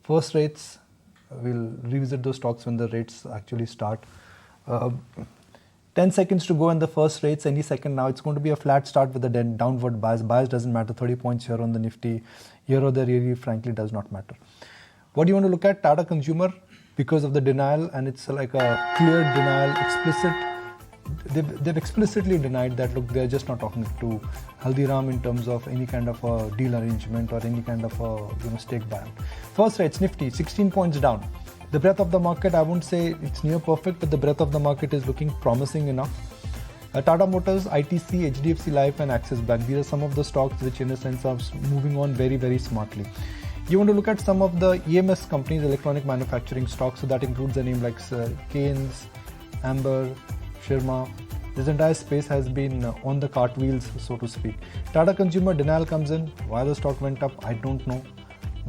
First rates, we'll revisit those stocks when the rates actually start. 10 seconds to go in the first rates, any second now. It's going to be a flat start with a downward bias. Bias doesn't matter. 30 points here on the Nifty. Here or there really frankly does not matter. What do you want to look at? Tata Consumer, because of the denial, and it's like a clear denial, explicit. They've explicitly denied that, look, they're just not talking to Haldiram in terms of any kind of a deal arrangement or any kind of a stake buyout. First rates, Nifty, 16 points down. The breadth of the market, I won't say it's near perfect, but the breadth of the market is looking promising enough. Tata Motors, ITC, HDFC Life and Axis Bank, these are some of the stocks which in a sense are moving on very, very smartly. You want to look at some of the EMS companies, electronic manufacturing stocks, so that includes a name like Keynes, Amber, Sharma. This entire space has been on the cartwheels, so to speak. Tata Consumer denial comes in. Why the stock went up, I don't know.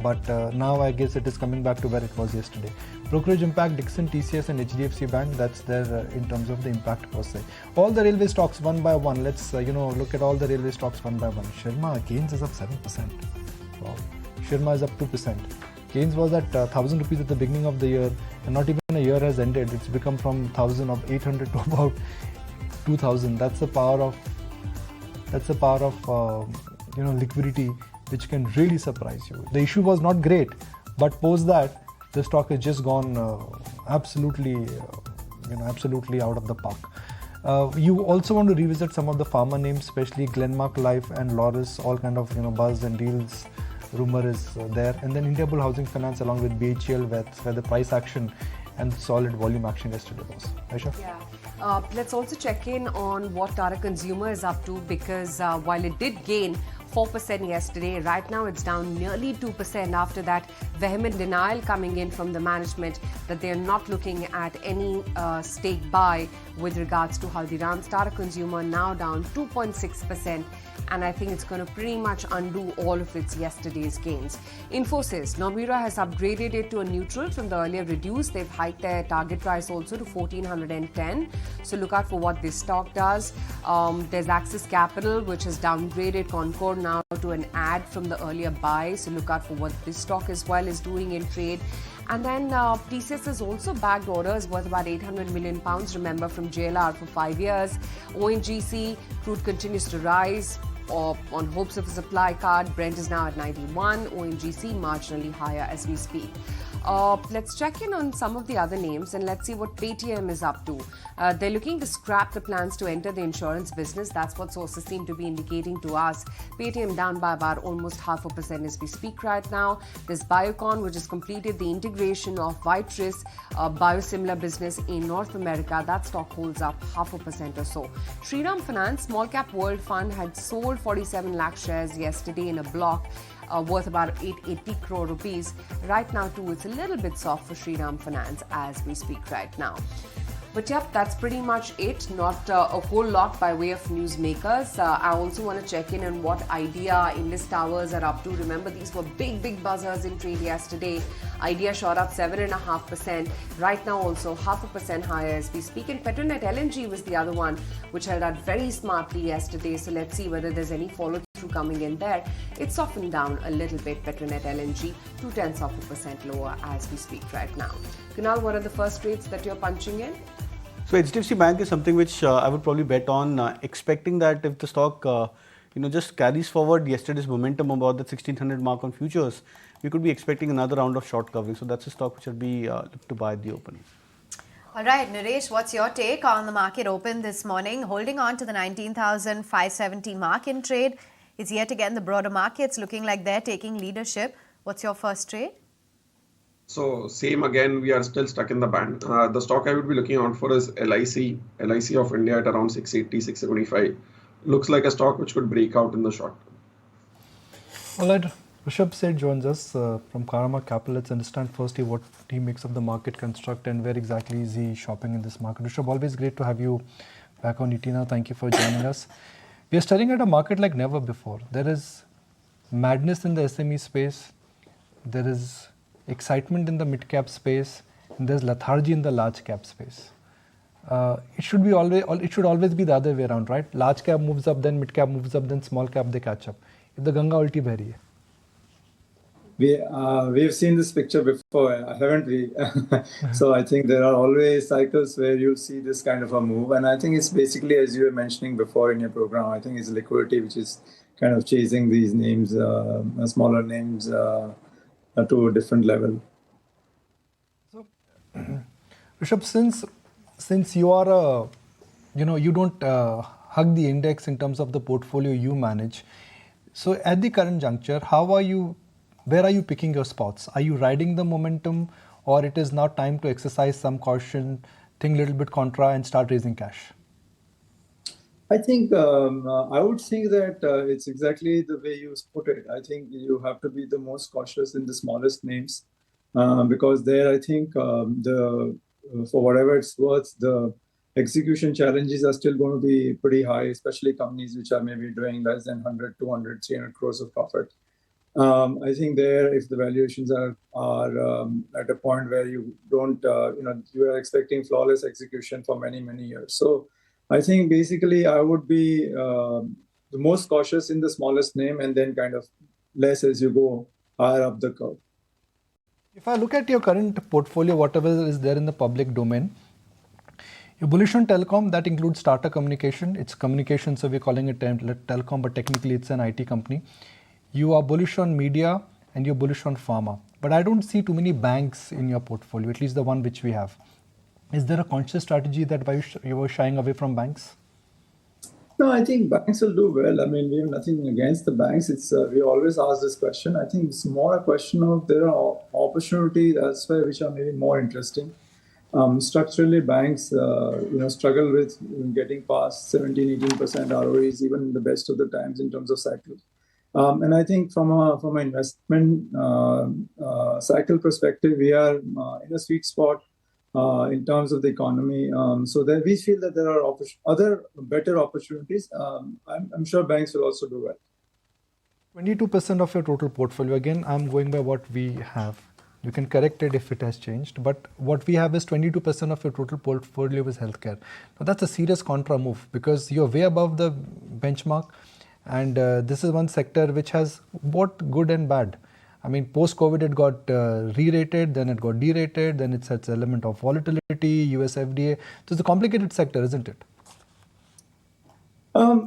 But now I guess it is coming back to where it was yesterday. Brokerage impact, Dixon, TCS and HDFC Bank, that's there in terms of the impact per se. All the railway stocks one by one. Let's look at all the railway stocks one by one. Sharma, Keynes is up 7%. Wow. Sharma is up 2%. Keynes was at 1,000 rupees at the beginning of the year, and not even a year has ended. It's become from 1,800 to about 2,000. That's the power of liquidity, which can really surprise you. The issue was not great, but post that, the stock has just gone absolutely out of the park. You also want to revisit some of the pharma names, especially Glenmark Life and Loris, all kind of buzz and deals. Rumor is there, and then Indiabulls Housing Finance along with BHEL, where the price action and solid volume action yesterday was. Aisha? Yeah. Let's also check in on what Tata Consumer is up to, because while it did gain 4% yesterday, right now it's down nearly 2% after that vehement denial coming in from the management that they're not looking at any stake buy with regards to Haldiram's. Tata Consumer now down 2.6%. And I think it's going to pretty much undo all of its yesterday's gains. Infosys, Nomura has upgraded it to a neutral from the earlier reduced. They've hiked their target price also to 1,410. So look out for what this stock does. There's Axis Capital, which has downgraded Concord now to an add from the earlier buy. So look out for what this stock as well is doing in trade. And then TCS has also bagged orders worth about £800 million, remember, from JLR for 5 years. ONGC, crude continues to rise on hopes of a supply card. Brent is now at 91, ONGC marginally higher as we speak. Let's check in on some of the other names and let's see what Paytm is up to. They're looking to scrap the plans to enter the insurance business. That's what sources seem to be indicating to us. Paytm down by about almost 0.5% as we speak right now. There's Biocon, which has completed the integration of Vitris biosimilar business in North America. That stock holds up 0.5% or so. Shriram Finance, small cap world fund, had sold 47 lakh shares yesterday in a block worth about 880 crore rupees. Right now too, it's a little bit soft for Shriram Finance as we speak right now. But yep, that's pretty much it. Not a whole lot by way of newsmakers. I also want to check in on what Idea, Indus Towers are up to. Remember, these were big buzzers in trade yesterday. Idea shot up 7.5%. Right now also 0.5% higher as we speak. And Petronet LNG was the other one which held out very smartly yesterday. So let's see whether there's any follow through coming in there. It's softened down a little bit, Petronet LNG, 0.2% lower as we speak right now. Kunal, what are the first rates that you're punching in? So HDFC Bank is something which I would probably bet on, expecting that if the stock just carries forward yesterday's momentum about the 1600 mark on futures, we could be expecting another round of short covering. So that's a stock which I'd be look to buy at the opening. All right, Naresh, what's your take on the market open this morning? Holding on to the 19,570 mark in trade. It's yet again the broader markets looking like they're taking leadership. What's your first trade? So same again, we are still stuck in the band. The stock I would be looking out for is LIC of India at around 680, 675. Looks like a stock which could break out in the short term. All right, Rishabh Seth joins us from Karma Capital. Let's understand firstly what he makes of the market construct and where exactly is he shopping in this market. Rishabh, always great to have you back on ET now. Thank you for joining us. We are staring at a market like never before. There is madness in the SME space. There is excitement in the mid-cap space, and there's lethargy in the large-cap space. It should always be the other way around, right? Large cap moves up, then mid-cap moves up, then small cap they catch up. If the Ganga ulti beh rahi hai. we've seen this picture before, haven't we? So I think there are always cycles where you'll see this kind of a move, and I think it's basically, as you were mentioning before in your program, I think it's liquidity which is kind of chasing these names, smaller names, to a different level. Rishabh, since you are you don't hug the index in terms of the portfolio you manage. So at the current juncture, where are you picking your spots? Are you riding the momentum, or it is now time to exercise some caution, think a little bit contra and start raising cash? I think I would think that it's exactly the way you put it. I think you have to be the most cautious in the smallest names, because there I think for whatever it's worth, the execution challenges are still going to be pretty high, especially companies which are maybe doing less than 100, 200, 300 crores of profit. I think there, if the valuations are at a point where you don't, you are expecting flawless execution for many, many years. So I think basically I would be the most cautious in the smallest name, and then kind of less as you go higher up the curve. If I look at your current portfolio, whatever is there in the public domain, you're bullish on telecom. That includes Tata Communication. It's communication, so we're calling it telecom, but technically it's an IT company. You are bullish on media and you're bullish on pharma. But I don't see too many banks in your portfolio, at least the one which we have. Is there a conscious strategy that why you were shying away from banks? No, I think banks will do well. I mean, we have nothing against the banks. It's we always ask this question. I think it's more a question of there are opportunities elsewhere which are maybe more interesting. Structurally, banks struggle with getting past 17-18% ROEs even in the best of the times in terms of cycles. And I think from an investment cycle perspective, we are in a sweet spot in terms of the economy. So that we feel that there are other better opportunities. I'm sure banks will also do well. 22% of your total portfolio. Again, I'm going by what we have. You can correct it if it has changed. But what we have is 22% of your total portfolio is healthcare. Now that's a serious contra move because you're way above the benchmark. And this is one sector which has both good and bad. I mean, post-COVID it got re-rated, then it got derated, then it has an element of volatility, US FDA. So it's a complicated sector, isn't it?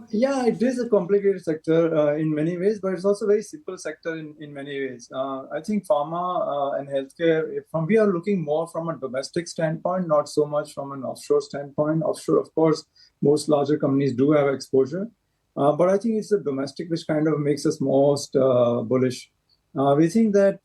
Yeah, it is a complicated sector in many ways, but it's also a very simple sector in many ways. I think pharma and healthcare, we are looking more from a domestic standpoint, not so much from an offshore standpoint. Offshore, of course, most larger companies do have exposure. But I think it's the domestic which kind of makes us most bullish. We think that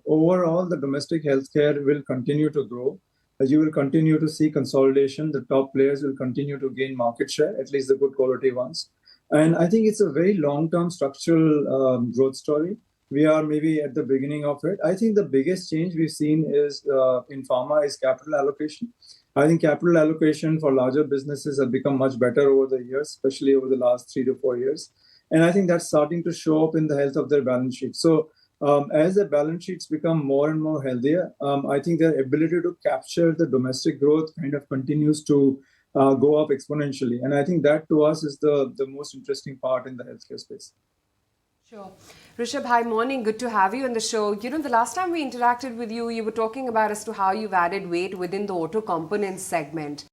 overall the domestic healthcare will continue to grow. You will continue to see consolidation. The top players will continue to gain market share, at least the good quality ones. And I think it's a very long-term structural growth story. We are maybe at the beginning of it. I think the biggest change we've seen is in pharma is capital allocation. I think capital allocation for larger businesses have become much better over the years, especially over the last 3 to 4 years. And I think that's starting to show up in the health of their balance sheet. So as their balance sheets become more and more healthier, I think their ability to capture the domestic growth kind of continues to go up exponentially. And I think that to us is the most interesting part in the healthcare space. Sure. Rishabh, hi, morning. Good to have you on the show. You know, the last time we interacted with you, you were talking about as to how you've added weight within the auto components segment.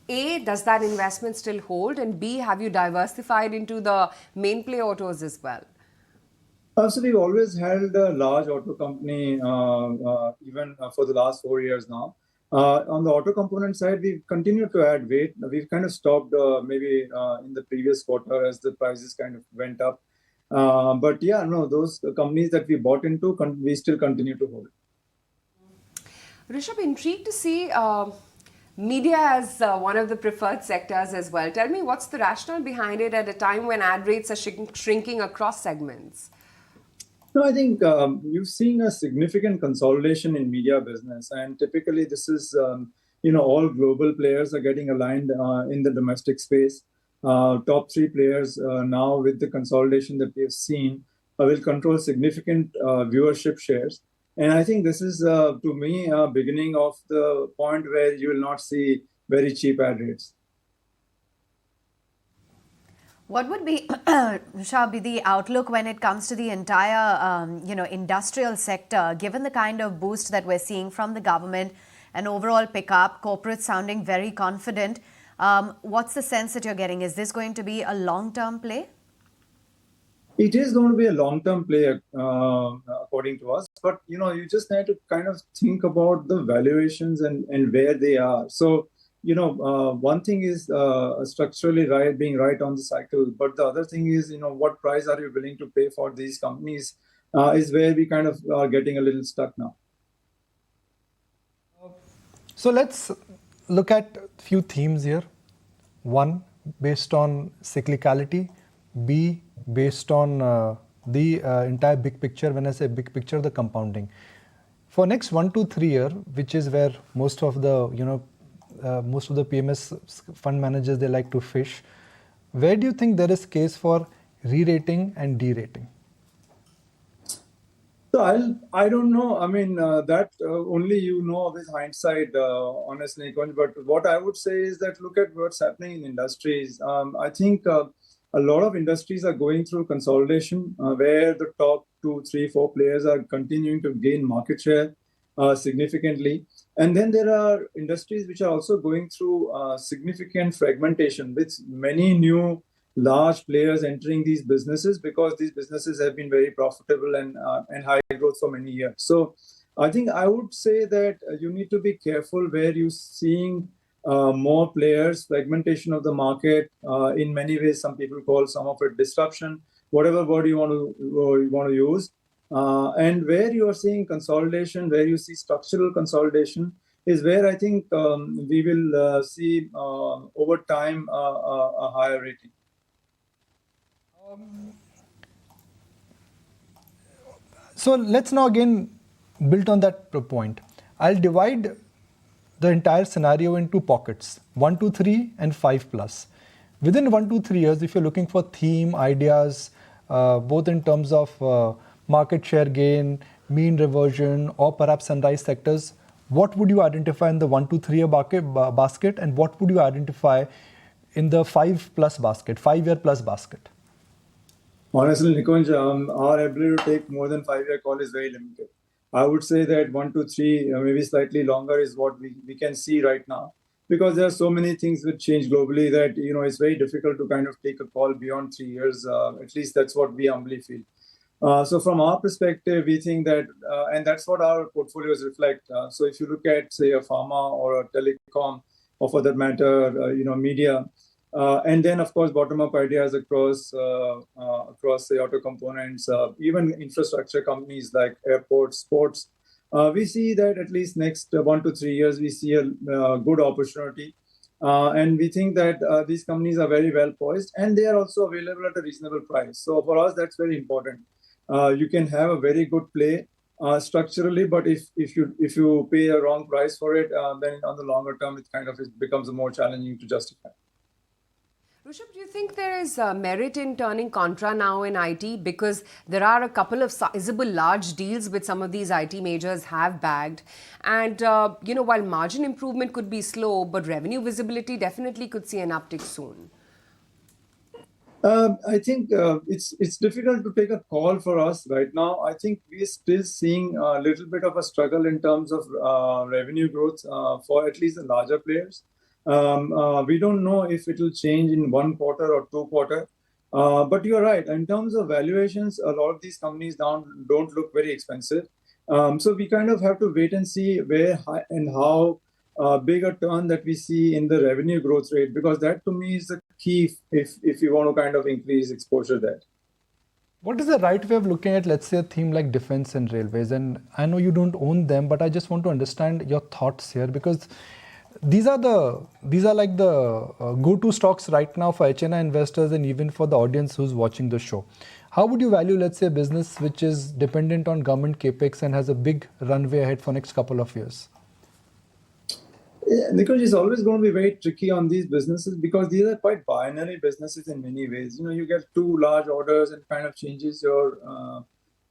A, does that investment still hold? And B, have you diversified into the main play autos as well? So we've always held a large auto company, even for the last 4 years now. On the auto component side, we've continued to add weight. We've kind of stopped maybe in the previous quarter as the prices kind of went up. But yeah, no, those companies that we bought into, we still continue to hold. Rishabh, intrigued to see media as one of the preferred sectors as well. Tell me, what's the rationale behind it at a time when ad rates are shrinking across segments? No, I think you've seen a significant consolidation in media business, and typically this is, all global players are getting aligned in the domestic space. Top 3 players now with the consolidation that we have seen will control significant viewership shares. And I think this is, to me, a beginning of the point where you will not see very cheap ad rates. What would be, Shah, be the outlook when it comes to the entire, industrial sector, given the kind of boost that we're seeing from the government, and overall pickup, corporates sounding very confident? What's the sense that you're getting? Is this going to be a long-term play? It is going to be a long-term play, according to us. But you just need to kind of think about the valuations and where they are. So, one thing is structurally being right on the cycle, but the other thing is, what price are you willing to pay for these companies? Is where we kind of are getting a little stuck now. So let's look at a few themes here. One, based on cyclicality. B, based on the entire big picture. When I say big picture, the compounding. For next 1 to 3 years, which is where most of the PMS fund managers, they like to fish. Where do you think there is case for re-rating and de-rating? So I don't know. I mean, that only with hindsight, honestly, Nikunj. But what I would say is that look at what's happening in industries. I think a lot of industries are going through consolidation, where the top 2, 3, 4 players are continuing to gain market share significantly. And then there are industries which are also going through significant fragmentation, with many new large players entering these businesses, because these businesses have been very profitable and high growth for many years. So I think I would say that you need to be careful where you're seeing more players, fragmentation of the market. In many ways, some people call some of it disruption, whatever word you want to use. And where you are seeing consolidation, where you see structural consolidation, is where I think we will see over time a higher rating. So let's now again build on that point. I'll divide the entire scenario into pockets, 1 to 3 and 5 plus. Within 1 to 3 years, if you're looking for theme, ideas, both in terms of market share gain, mean reversion, or perhaps sunrise sectors, what would you identify in the 1 to 3 year basket, and what would you identify in the 5 plus basket, 5-year plus basket? Honestly, Nikunj, our ability to take more than 5-year call is very limited. I would say that 1 to 3, maybe slightly longer, is what we can see right now, because there are so many things which change globally that it's very difficult to kind of take a call beyond 3 years. At least that's what we humbly feel. So from our perspective, we think that, and that's what our portfolios reflect. So if you look at, say, a pharma or a telecom, or for that matter, media, and then, of course, bottom-up ideas across the auto components, even infrastructure companies like airports, sports. We see that at least next 1 to 3 years, we see a good opportunity. And we think that these companies are very well poised, and they are also available at a reasonable price. So for us, that's very important. You can have a very good play structurally, but if you pay a wrong price for it, then on the longer term, it becomes more challenging to justify. Rishabh, do you think there is merit in turning contra now in IT? Because there are a couple of sizable large deals which some of these IT majors have bagged. And, while margin improvement could be slow, but revenue visibility definitely could see an uptick soon. I think it's difficult to take a call for us right now. I think we're still seeing a little bit of a struggle in terms of revenue growth for at least the larger players. We don't know if it will change in 1 quarter or 2 quarters. But you're right. In terms of valuations, a lot of these companies don't look very expensive. So we kind of have to wait and see where and how big a turn that we see in the revenue growth rate, because that to me is the key if you want to kind of increase exposure there. What is the right way of looking at, let's say, a theme like defense and railways? And I know you don't own them, but I just want to understand your thoughts here, because these are like the go-to stocks right now for HNI investors and even for the audience who's watching the show. How would you value, let's say, a business which is dependent on government capex and has a big runway ahead for next couple of years? Yeah, because it's always going to be very tricky on these businesses, because these are quite binary businesses in many ways. You get 2 large orders and kind of changes your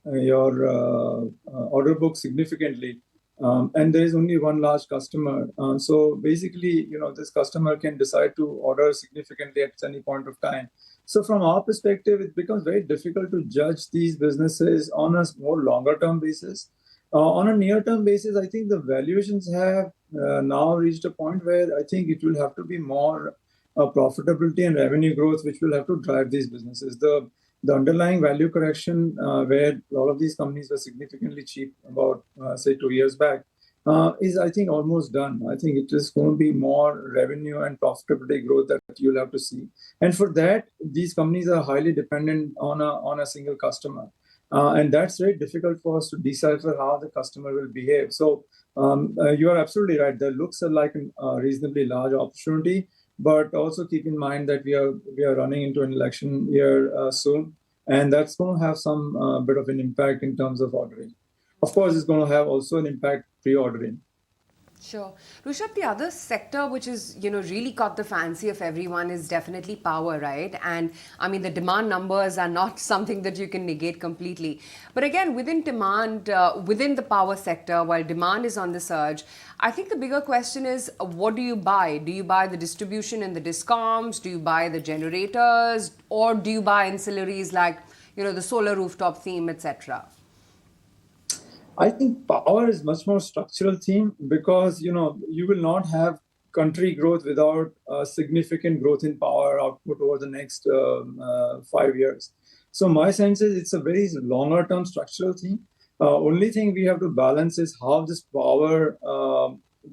order book significantly. And there is only 1 large customer. So basically, this customer can decide to order significantly at any point of time. So from our perspective, it becomes very difficult to judge these businesses on a more longer term basis. On a near term basis, I think the valuations have now reached a point where I think it will have to be more profitability and revenue growth, which will have to drive these businesses. The underlying value correction, where a lot of these companies were significantly cheap about, say, 2 years back, is, I think, almost done. I think it is going to be more revenue and profitability growth that you'll have to see. And for that, these companies are highly dependent on a single customer. And that's very difficult for us to decipher how the customer will behave. So you are absolutely right. The looks are like a reasonably large opportunity. But also keep in mind that we are running into an election year soon, and that's going to have some bit of an impact in terms of ordering. Of course, it's going to have also an impact pre-ordering. Sure. Rishabh, the other sector which is, really caught the fancy of everyone is definitely power, right? And I mean, the demand numbers are not something that you can negate completely. But again, within demand, within the power sector, while demand is on the surge, I think the bigger question is, what do you buy? Do you buy the distribution and the discoms? Do you buy the generators? Or do you buy ancillaries like, the solar rooftop theme, etc.? I think power is much more structural theme because, you will not have country growth without significant growth in power output over the next 5 years. So my sense is it's a very longer term structural theme. Only thing we have to balance is how this power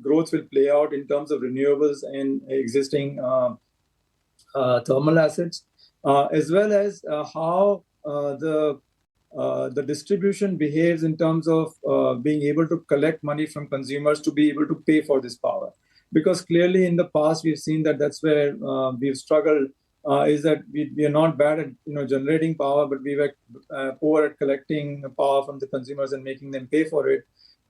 growth will play out in terms of renewables and existing thermal assets, as well as how the distribution behaves in terms of being able to collect money from consumers to be able to pay for this power. Because clearly in the past, we've seen that that's where we've struggled, is that we are not bad at generating power, but we were poor at collecting power from the consumers and making them pay for it.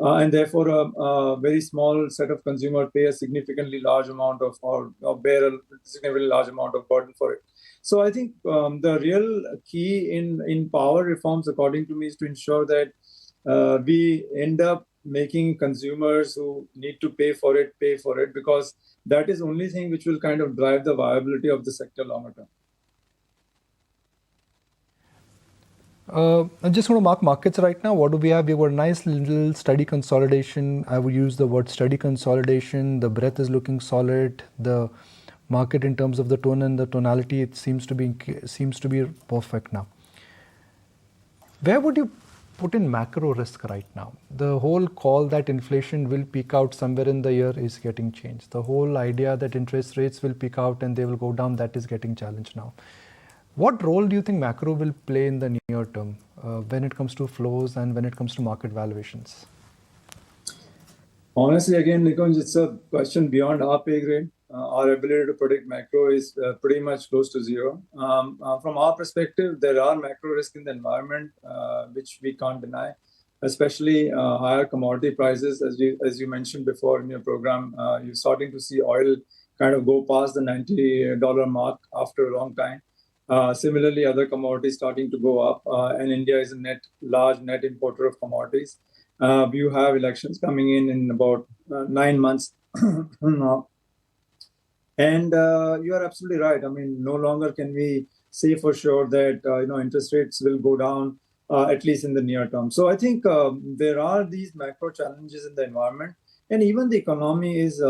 And therefore, a very small set of consumers pay a significantly large amount of, or bear a significantly large amount of burden for it. So I think the real key in power reforms, according to me, is to ensure that we end up making consumers who need to pay for it, because that is the only thing which will kind of drive the viability of the sector longer term. I'm just going to mark markets right now. What do we have? We have a nice little steady consolidation. I would use the word steady consolidation. The breadth is looking solid. The market in terms of the tone and the tonality, it seems to be perfect now. Where would you put in macro risk right now? The whole call that inflation will peak out somewhere in the year is getting changed. The whole idea that interest rates will peak out and they will go down, that is getting challenged now. What role do you think macro will play in the near term when it comes to flows and when it comes to market valuations? Honestly, again, Nikunj, it's a question beyond our pay grade. Our ability to predict macro is pretty much close to zero. From our perspective, there are macro risks in the environment, which we can't deny, especially higher commodity prices. As you mentioned before in your program, you're starting to see oil kind of go past the $90 mark after a long time. Similarly, other commodities starting to go up, and India is a large net importer of commodities. You have elections coming in about 9 months now. And you are absolutely right. I mean, no longer can we say for sure that interest rates will go down, at least in the near term. So I think there are these macro challenges in the environment, and even the economy is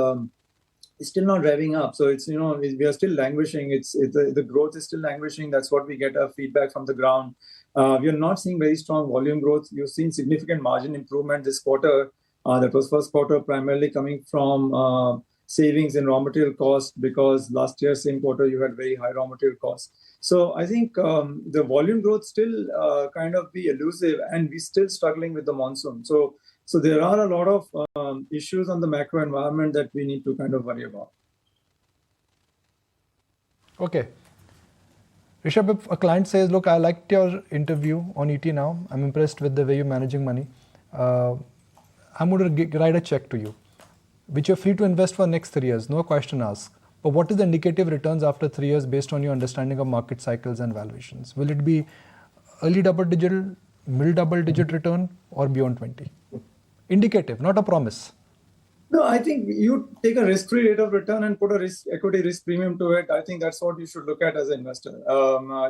still not revving up. So it's we are still languishing. The growth is still languishing. That's what we get feedback from the ground. We are not seeing very strong volume growth. You've seen significant margin improvement this quarter. That was first quarter primarily coming from savings in raw material costs, because last year, same quarter, you had very high raw material costs. So I think the volume growth still kind of be elusive, and we're still struggling with the monsoon. So there are a lot of issues on the macro environment that we need to kind of worry about. Okay. Rishabh, if a client says, look, I liked your interview on ET Now. I'm impressed with the way you're managing money. I'm going to write a check to you, which you're free to invest for next 3 years, no question asked. But what is the indicative returns after 3 years based on your understanding of market cycles and valuations? Will it be early double-digit, middle double-digit return, or beyond 20? Indicative, not a promise. No, I think you take a risk-free rate of return and put a equity risk premium to it. I think that's what you should look at as an investor.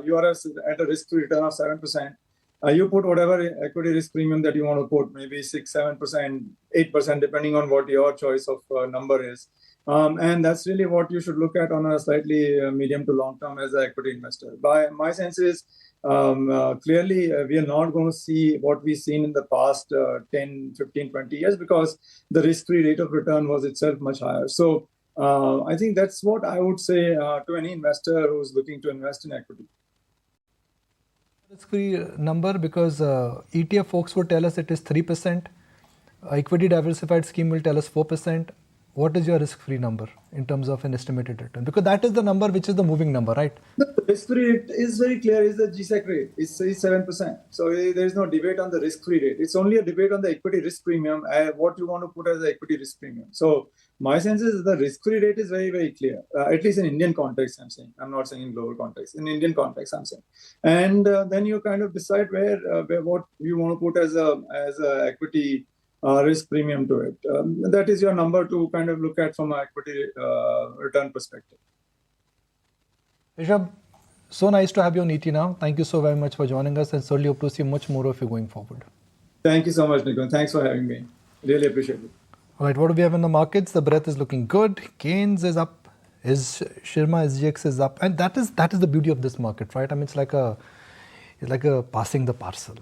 You are at a risk-free return of 7%. You put whatever equity risk premium that you want to put, maybe 6, 7%, 8%, depending on what your choice of number is. And that's really what you should look at on a slightly medium to long term as an equity investor. My sense is clearly we are not going to see what we've seen in the past 10, 15, 20 years because the risk-free rate of return was itself much higher. So I think that's what I would say to any investor who's looking to invest in equity. Risk-free number because ETF folks would tell us it is 3%. Equity diversified scheme will tell us 4%. What is your risk-free number in terms of an estimated return? Because that is the number which is the moving number, right? The risk-free rate is very clear, is the GSEC rate. It's 7%. So there is no debate on the risk-free rate. It's only a debate on the equity risk premium, what you want to put as the equity risk premium. So my sense is the risk-free rate is very, very clear, at least in Indian context, I'm saying. I'm not saying in global context. In Indian context, I'm saying. And then you kind of decide where what you want to put as a equity risk premium to it. That is your number to kind of look at from an equity return perspective. Rishabh, so nice to have you on ET now. Thank you so very much for joining us and certainly hope to see much more of you going forward. Thank you so much, Nikhil. Thanks for having me. Really appreciate it. All right, what do we have in the markets? The breadth is looking good. Gains is up. Shirma SGX is up, and that is the beauty of this market, right? I mean, it's like a passing the parcel,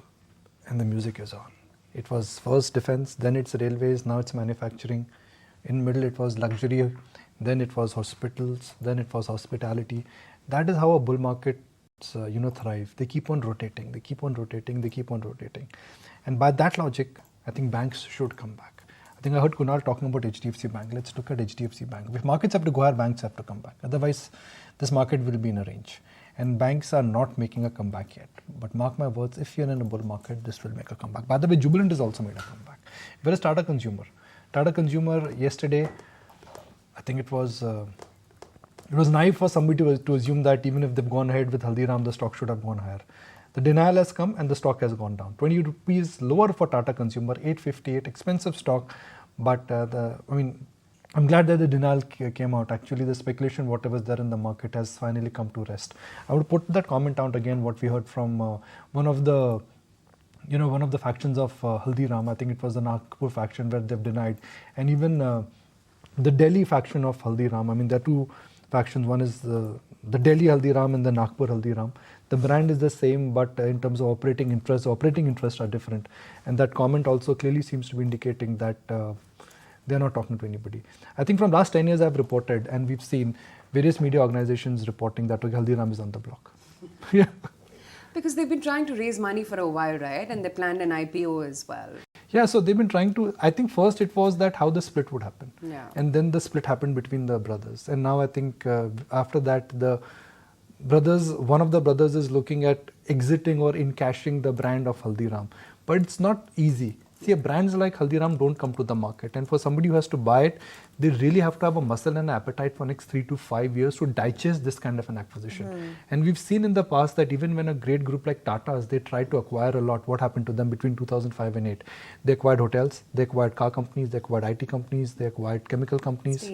and the music is on. It was first defense, then it's railways, now it's manufacturing. In middle it was luxury, then it was hospitals, then it was hospitality. That is how a bull markets thrive. They keep on rotating, they keep on rotating, they keep on rotating. And by that logic, I think banks should come back. I think I heard Kunal talking about HDFC Bank. Let's look at HDFC Bank. If markets have to go higher, banks have to come back. Otherwise, this market will be in a range. And banks are not making a comeback yet. But mark my words, if you're in a bull market, this will make a comeback. By the way, Jubilant has also made a comeback. Whereas Tata Consumer. Tata Consumer yesterday, I think it was naive for somebody to assume that even if they've gone ahead with Haldiram, the stock should have gone higher. The denial has come and the stock has gone down. 20 rupees lower for Tata Consumer, 858, expensive stock. But I'm glad that the denial came out. Actually, the speculation, whatever is there in the market, has finally come to rest. I would put that comment out again, what we heard from one of the factions of Haldiram. I think it was the Nagpur faction where they've denied. And even the Delhi faction of Haldiram. I mean, there are two factions. One is the Delhi Haldiram and the Nagpur Haldiram. The brand is the same, but in terms of operating interests are different. And that comment also clearly seems to be indicating that they're not talking to anybody. I think from last 10 years I've reported, and we've seen various media organizations reporting that Haldiram is on the block. Yeah. Because they've been trying to raise money for a while, right? And they planned an IPO as well. Yeah, so they've been trying to, I think first it was that how the split would happen. Yeah. And then the split happened between the brothers. And now I think after that, one of the brothers is looking at exiting or encashing the brand of Haldiram. But it's not easy. See, brands like Haldiram don't come to the market, and for somebody who has to buy it, they really have to have a muscle and an appetite for next 3 to 5 years to digest this kind of an acquisition. And we've seen in the past that even when a great group like Tata's, they tried to acquire a lot, what happened to them between 2005 and 8? They acquired hotels, they acquired car companies, they acquired IT companies, they acquired chemical companies.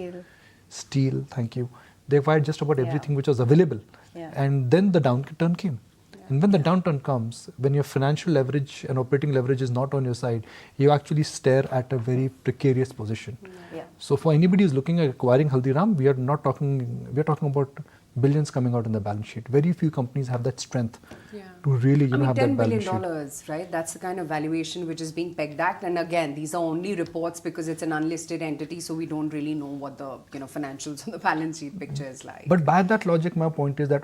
Steel, thank you. They acquired just about everything which was available. Yeah. And then the downturn came. And when the downturn comes, when your financial leverage and operating leverage is not on your side, you actually stare at a very precarious position. Yeah. So for anybody who's looking at acquiring Haldiram, we are talking about billions coming out in the balance sheet. Very few companies have that strength to really have that balance sheet. $10 billion, right? That's the kind of valuation which is being pegged at. And again, these are only reports because it's an unlisted entity, so we don't really know what the financials on the balance sheet picture is like. But by that logic, my point is that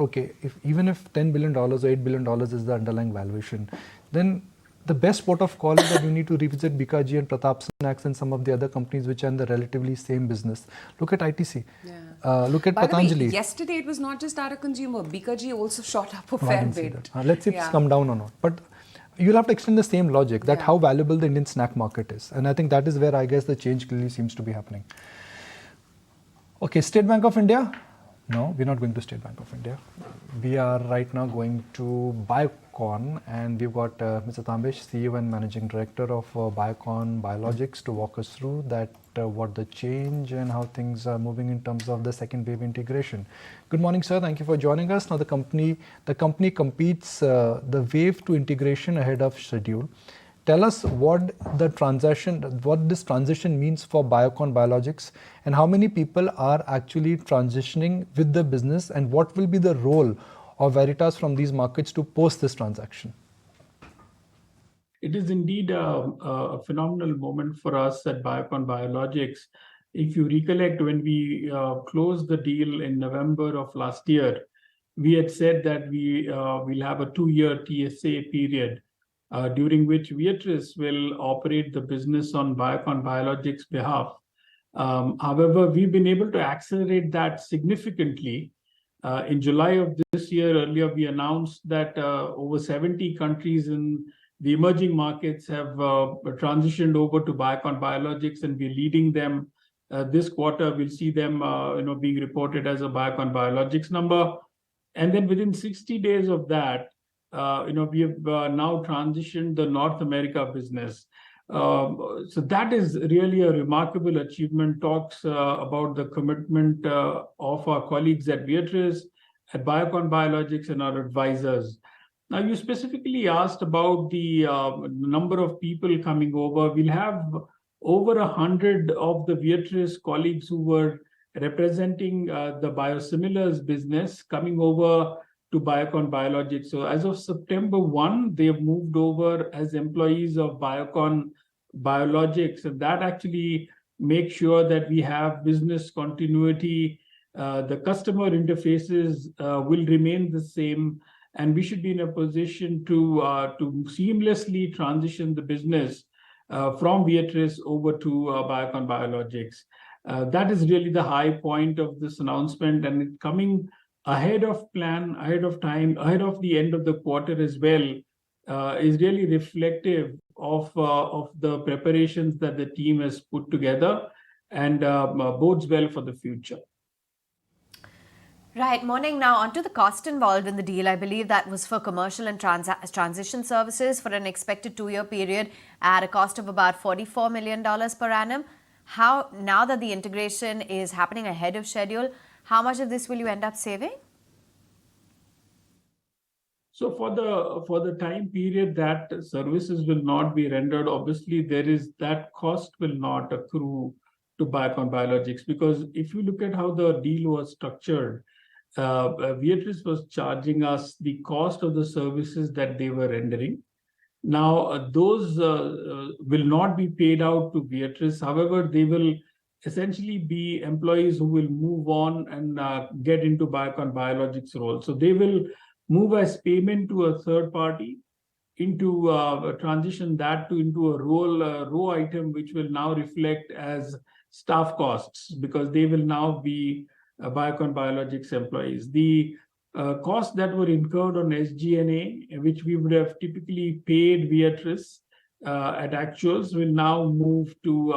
even if $10 billion or $8 billion is the underlying valuation, then the best port of call is that you need to revisit Bikaji and Pratap Snacks and some of the other companies which are in the relatively same business. Look at ITC. Yeah. Look at Patanjali. Way, yesterday it was not just Tata Consumer. Bikaji also shot up a fair bit. Let's see if it's come down or not. But you'll have to extend the same logic that how valuable the Indian snack market is. And I think that is where I guess the change clearly seems to be happening. Okay, State Bank of India. No, we're not going to State Bank of India. We are right now going to Biocon. Biocon, and we've got Mr. Tambesh, CEO and Managing Director of Biocon Biologics, to walk us through that what the change and how things are moving in terms of the second wave integration. Good morning, sir. Thank you for joining us. Now, the company completes the wave to integration ahead of schedule. Tell us what this transition means for Biocon Biologics, and how many people are actually transitioning with the business, and what will be the role of Veritas from these markets to post this transaction? It is indeed a phenomenal moment for us at Biocon Biologics. If you recollect, when we closed the deal in November of last year, we had said that we will have a 2-year TSA period during which Viatris will operate the business on Biocon Biologics' behalf. However, we've been able to accelerate that significantly. In July of this year, earlier we announced that over 70 countries in the emerging markets have transitioned over to Biocon Biologics, and we're leading them. This quarter, we'll see them being reported as a Biocon Biologics number. And then within 60 days of that, we have now transitioned the North America business. So that is really a remarkable achievement. Talks about the commitment of our colleagues at Viatris, at Biocon Biologics, and our advisors. Now, you specifically asked about the number of people coming over. We'll have over 100 of the Viatris colleagues who were representing the Biosimilars business coming over to Biocon Biologics. So as of September 1, they have moved over as employees of Biocon Biologics, and that actually makes sure that we have business continuity. The customer interfaces will remain the same, and we should be in a position to seamlessly transition the business from Viatris over to Biocon Biologics. That is really the high point of this announcement, and it coming ahead of plan, ahead of time, ahead of the end of the quarter as well, is really reflective of the preparations that the team has put together, and bodes well for the future. Right, morning. Now onto the cost involved in the deal. I believe that was for commercial and transition services for an expected 2-year period at a cost of about $44 million per annum. How, now that the integration is happening ahead of schedule, how much of this will you end up saving? So for the time period that services will not be rendered, obviously that cost will not accrue to Biocon Biologics, because if you look at how the deal was structured, Viatris was charging us the cost of the services that they were rendering. Now, those will not be paid out to Viatris. However, they will essentially be employees who will move on and get into Biocon Biologics role. So they will move as payment to a third party into transition that into a row item, which will now reflect as staff costs, because they will now be Biocon Biologics employees. The costs that were incurred on SG&A, which we would have typically paid Viatris at actuals, will now move to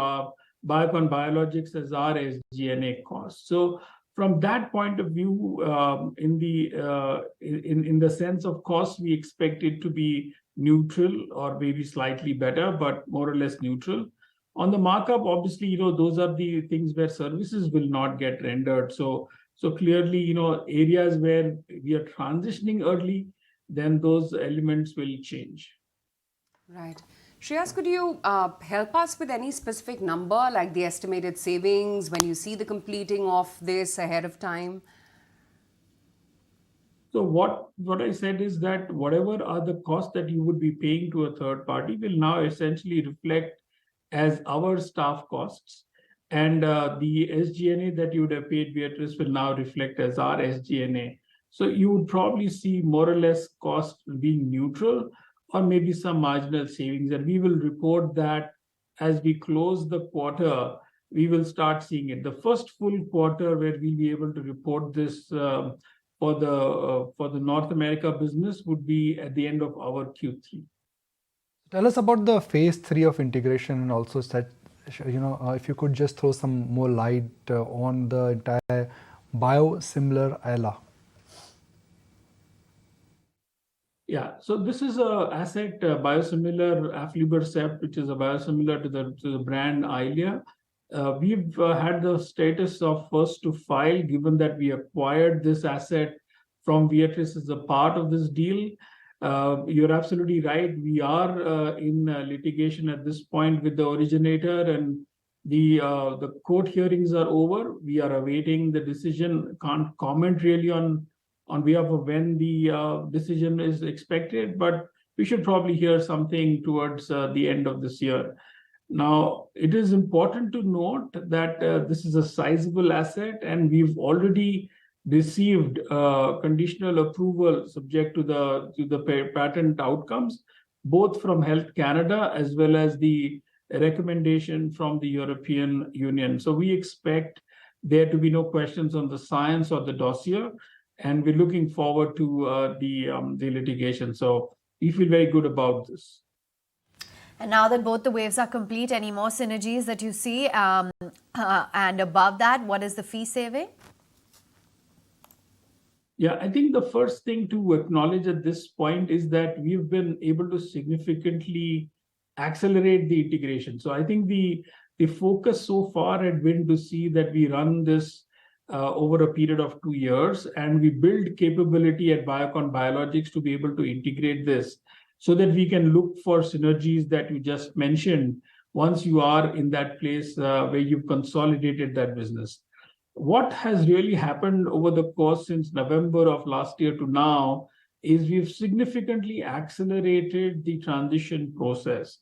Biocon Biologics as our SG&A costs. So from that point of view, in the sense of cost, we expect it to be neutral or maybe slightly better, but more or less neutral. On the markup, obviously, those are the things where services will not get rendered. So clearly, areas where we are transitioning early, then those elements will change. Right. Shreyas, could you help us with any specific number, like the estimated savings when you see the completing of this ahead of time? So what I said is that whatever are the costs that you would be paying to a third party will now essentially reflect as our staff costs, and the SG&A that you would have paid Viatris will now reflect as our SG&A. So you would probably see more or less cost being neutral, or maybe some marginal savings, and we will report that as we close the quarter. We will start seeing it. The first full quarter where we'll be able to report this for the North America business would be at the end of our Q3. Tell us about the phase 3 of integration, and also if you could just throw some more light on the entire biosimilar ILA. Yeah, so this is a asset biosimilar aflibercept, which is a biosimilar to the brand Eylea. We've had the status of first to file, given that we acquired this asset from Viatris as a part of this deal. You're absolutely right. We are in litigation at this point with the originator, and the court hearings are over. We are awaiting the decision. Can't comment really on behalf of when the decision is expected, but we should probably hear something towards the end of this year. Now, it is important to note that this is a sizable asset, and we've already received conditional approval subject to the patent outcomes, both from Health Canada as well as the recommendation from the European Union. So we expect there to be no questions on the science or the dossier, and we're looking forward to the litigation. So we feel very good about this. And now that both the waves are complete, any more synergies that you see? And above that, what is the fee saving? Yeah, I think the first thing to acknowledge at this point is that we've been able to significantly accelerate the integration. So I think the focus so far had been to see that we run this over a period of 2 years, and we build capability at Biocon Biologics to be able to integrate this so that we can look for synergies that you just mentioned once you are in that place where you've consolidated that business. What has really happened over the course since November of last year to now is we've significantly accelerated the transition process,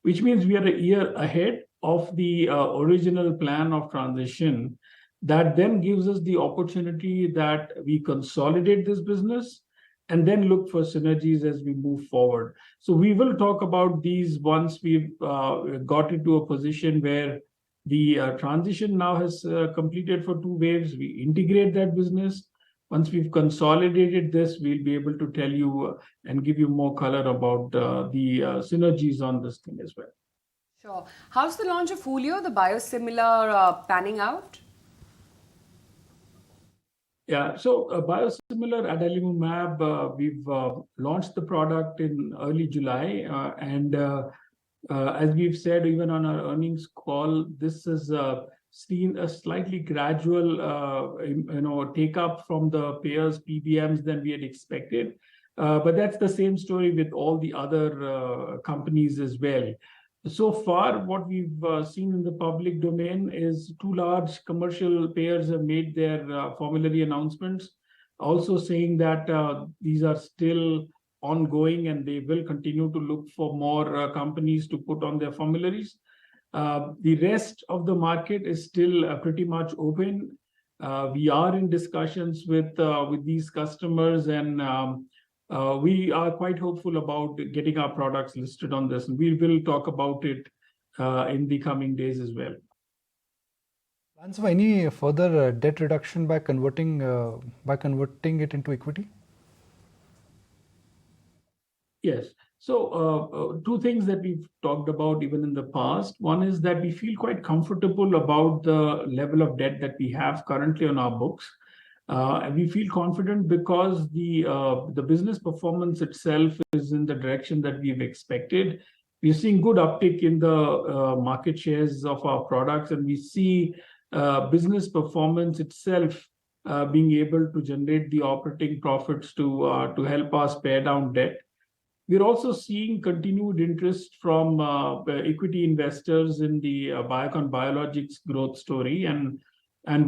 which means we are a year ahead of the original plan of transition. That then gives us the opportunity that we consolidate this business and then look for synergies as we move forward. So we will talk about these once we've got into a position where the transition now has completed for 2 waves. We integrate that business. Once we've consolidated this, we'll be able to tell you and give you more color about the synergies on this thing as well. Sure. How's the launch of Folio, the biosimilar, panning out? Yeah, so biosimilar adalimumab, we've launched the product in early July, and as we've said even on our earnings call, this has seen a slightly gradual, take up from the payers, PBMs than we had expected. But that's the same story with all the other companies as well. So far, what we've seen in the public domain is 2 large commercial payers have made their formulary announcements, also saying that these are still ongoing and they will continue to look for more companies to put on their formularies. The rest of the market is still pretty much open. We are in discussions with these customers, and we are quite hopeful about getting our products listed on this, and we will talk about it in the coming days as well. Plans for any further debt reduction by converting it into equity? Yes. So 2 things that we've talked about even in the past. One is that we feel quite comfortable about the level of debt that we have currently on our books. And we feel confident because the business performance itself is in the direction that we've expected. We're seeing good uptick in the market shares of our products, and we see business performance itself being able to generate the operating profits to help us pay down debt. We're also seeing continued interest from equity investors in the Biocon Biologics growth story, and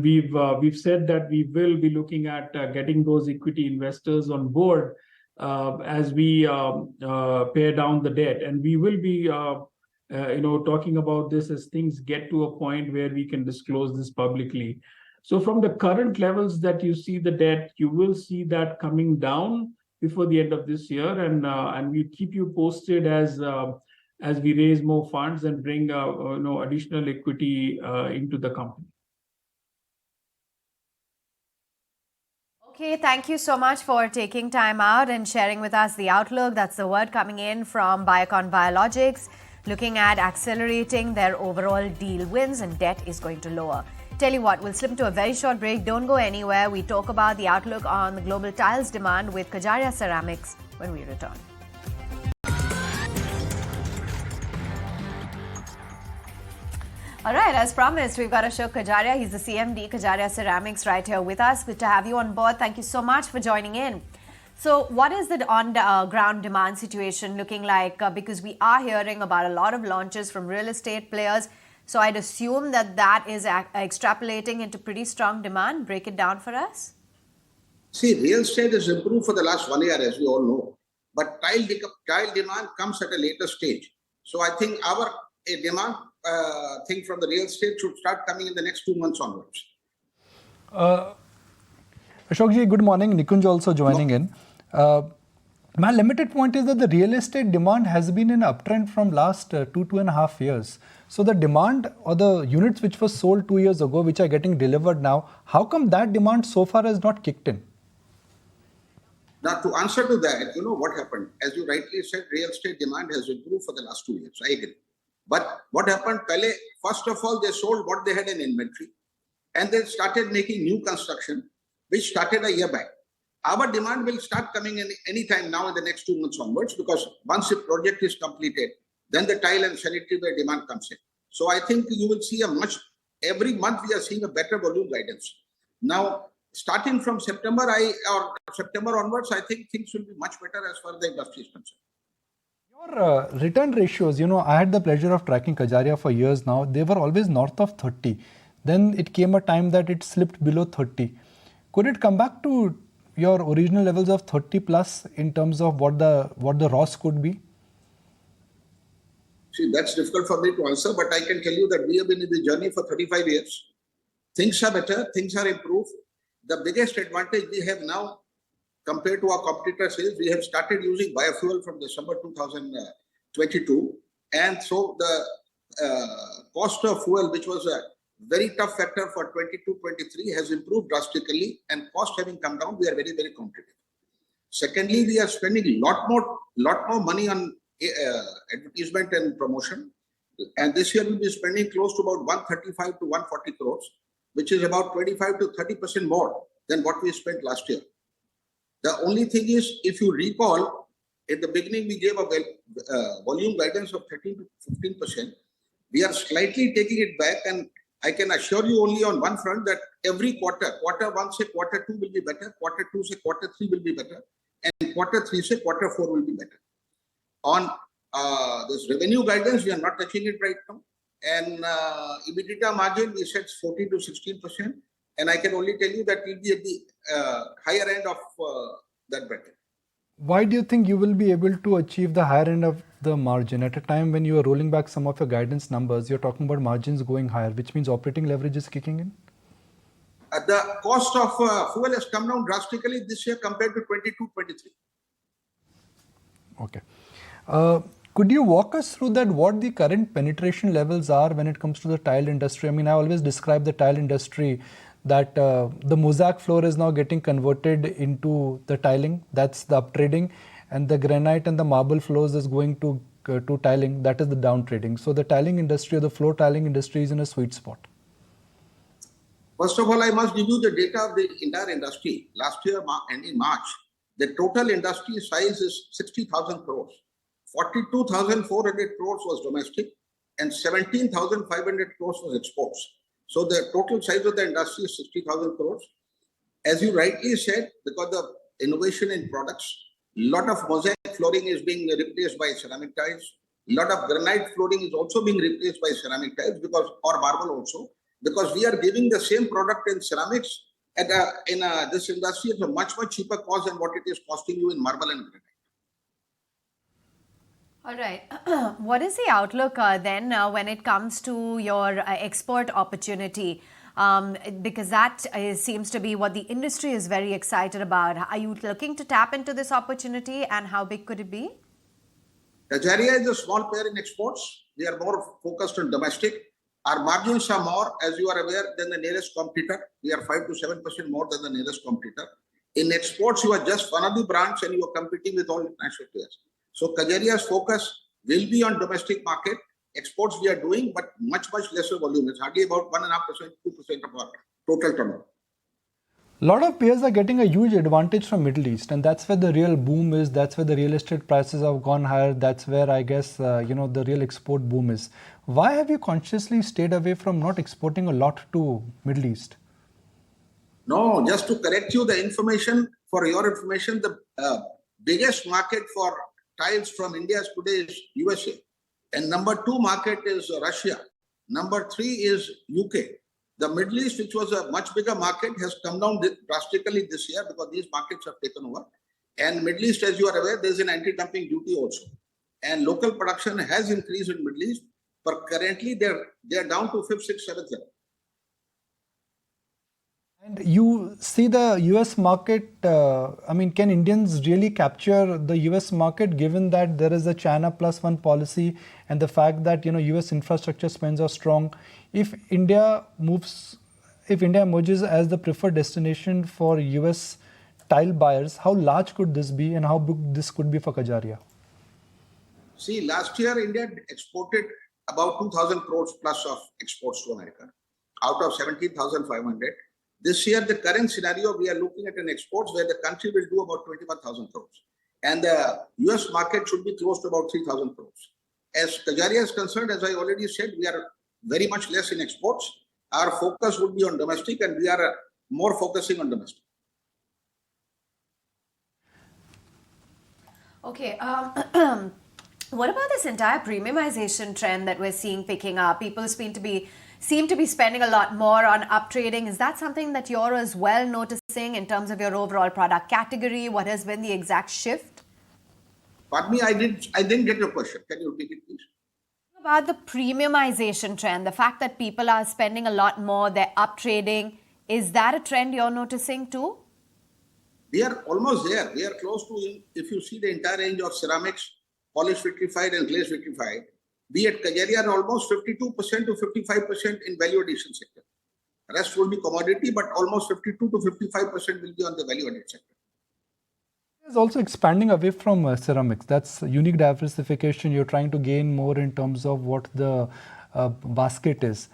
we've said that we will be looking at getting those equity investors on board as we pay down the debt, and we will be talking about this as things get to a point where we can disclose this publicly. So from the current levels that you see the debt, you will see that coming down before the end of this year, and we'll keep you posted as we raise more funds and bring additional equity into the company. Okay, thank you so much for taking time out and sharing with us the outlook. That's the word coming in from Biocon Biologics, looking at accelerating their overall deal wins, and debt is going to lower. Tell you what, we'll slip into a very short break. Don't go anywhere. We talk about the outlook on the global tiles demand with Kajaria Ceramics when we return. All right, as promised, we've got Ashok Kajaria. He's the CMD, Kajaria Ceramics, right here with us. Good to have you on board. Thank you so much for joining in. So what is the on-ground demand situation looking like? Because we are hearing about a lot of launches from real estate players. So I'd assume that is extrapolating into pretty strong demand. Break it down for us. See, real estate has improved for the last 1 year, as we all know. But tile demand comes at a later stage. So I think our demand thing from the real estate should start coming in the next 2 months onwards. Ashokji, good morning. Nikunj also joining in. My limited point is that the real estate demand has been in uptrend from last 2.5 years. So the demand or the units which were sold 2 years ago, which are getting delivered now, how come that demand so far has not kicked in? Now, to answer to that, you know what happened? As you rightly said, real estate demand has improved for the last 2 years. I agree. But what happened? First of all, they sold what they had in inventory, and they started making new construction, which started a year back. Our demand will start coming in any time now in the next 2 months onwards, because once the project is completed, then the tile and sanitary ware demand comes in. So I think you will see every month we are seeing a better volume guidance. Now, starting from September onwards, I think things will be much better as far as the industry is concerned. Your return ratios, I had the pleasure of tracking Kajaria for years now. They were always north of 30. Then it came a time that it slipped below 30. Could it come back to your original levels of 30 plus in terms of what the ROS could be? See, that's difficult for me to answer, but I can tell you that we have been in the journey for 35 years. Things are better, things are improved. The biggest advantage we have now compared to our competitors is we have started using biofuel from December 2022. And so the cost of fuel, which was a very tough factor for 22-23, has improved drastically, and cost having come down, we are very, very competitive. Secondly, we are spending a lot more money on advertisement and promotion. And this year we'll be spending close to about 135 to 140 crores, which is about 25 to 30% more than what we spent last year. The only thing is, if you recall, at the beginning we gave a volume guidance of 13 to 15%. We are slightly taking it back, and I can assure you only on one front that every quarter one say quarter two will be better, quarter two say quarter three will be better, and quarter three say quarter four will be better. On this revenue guidance, we are not touching it right now. And EBITDA margin, we said 14 to 16%. And I can only tell you that we'll be at the higher end of that bracket. Why do you think you will be able to achieve the higher end of the margin at a time when you are rolling back some of your guidance numbers? You're talking about margins going higher, which means operating leverage is kicking in? The cost of fuel has come down drastically this year compared to 22-23. Okay. Could you walk us through that, what the current penetration levels are when it comes to the tile industry? I mean, I always describe the tile industry that the mosaic floor is now getting converted into the tiling. That's the uptrading. And the granite and the marble floors is going to tiling. That is the downtrading. So the tiling industry or the floor tiling industry is in a sweet spot. First of all, I must give you the data of the entire industry. Last year, ending March, the total industry size is 60,000 crores. 42,400 crores was domestic and 17,500 crores was exports. So the total size of the industry is 60,000 crores. As you rightly said, because of innovation in products, a lot of mosaic flooring is being replaced by ceramic tiles. A lot of granite flooring is also being replaced by ceramic tiles, or marble also, because we are giving the same product in ceramics at this industry at a much cheaper cost than what it is costing you in marble and granite. All right. What is the outlook then when it comes to your export opportunity? Because that seems to be what the industry is very excited about. Are you looking to tap into this opportunity, and how big could it be? Kajaria is a small player in exports. We are more focused on domestic. Our margins are more, as you are aware, than the nearest competitor. We are 5 to 7% more than the nearest competitor. In exports, you are just one of the brands and you are competing with all international players. So Kajaria's focus will be on domestic market. Exports we are doing, but much lesser volume. It's hardly about 1.5%, 2% of our total turnover. A lot of peers are getting a huge advantage from Middle East, and that's where the real boom is. That's where the real estate prices have gone higher. That's where I guess the real export boom is. Why have you consciously stayed away from not exporting a lot to Middle East? No, just to correct you, the information, for your information, the biggest market for tiles from India today is USA. And number 2 market is Russia. Number 3 is UK. The Middle East, which was a much bigger market, has come down drastically this year because these markets have taken over. And Middle East, as you are aware, there is an anti-dumping duty also. And local production has increased in Middle East, but currently they are down to 5th, 6th, 7th level. And you see the US market, can Indians really capture the US market given that there is a China plus one policy and the fact that US infrastructure spends are strong? If India emerges as the preferred destination for US tile buyers, how large could this be and how big this could be for Kajaria? See, last year India exported about 2,000 crores plus of exports to America out of 17,500. This year, the current scenario, we are looking at an exports where the country will do about 21,000 crores. And the US market should be close to about 3,000 crores. As Kajaria is concerned, as I already said, we are very much less in exports. Our focus would be on domestic and we are more focusing on domestic. Okay. What about this entire premiumization trend that we're seeing picking up? People seem to be spending a lot more on uptrading. Is that something that you're as well noticing in terms of your overall product category? What has been the exact shift? Pardon me, I didn't get your question. Can you repeat it, please? About the premiumization trend, the fact that people are spending a lot more, they're uptrading. Is that a trend you're noticing too? We are almost there. We are close to, if you see the entire range of ceramics, polished vitrified and glazed vitrified, we at Kajaria are almost 52% to 55% in value addition sector. The rest will be commodity, but almost 52 to 55% will be on the value added sector. It's also expanding away from ceramics. That's unique diversification. You're trying to gain more in terms of what the basket is.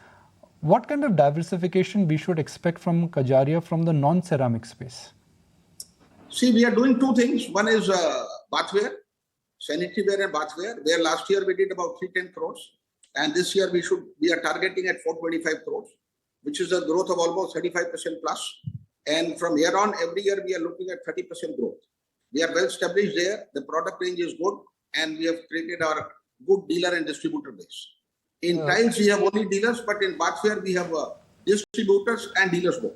What kind of diversification we should expect from Kajaria from the non-ceramic space? See, we are doing 2 things. One is bathware, sanitary ware and bathware, where last year we did about 310 crores. And this year we are targeting at 425 crores, which is a growth of almost 35% plus. And from here on, every year we are looking at 30% growth. We are well established there. The product range is good. And we have created our good dealer and distributor base. In tiles, we have only dealers, but in bathware, we have distributors and dealers both.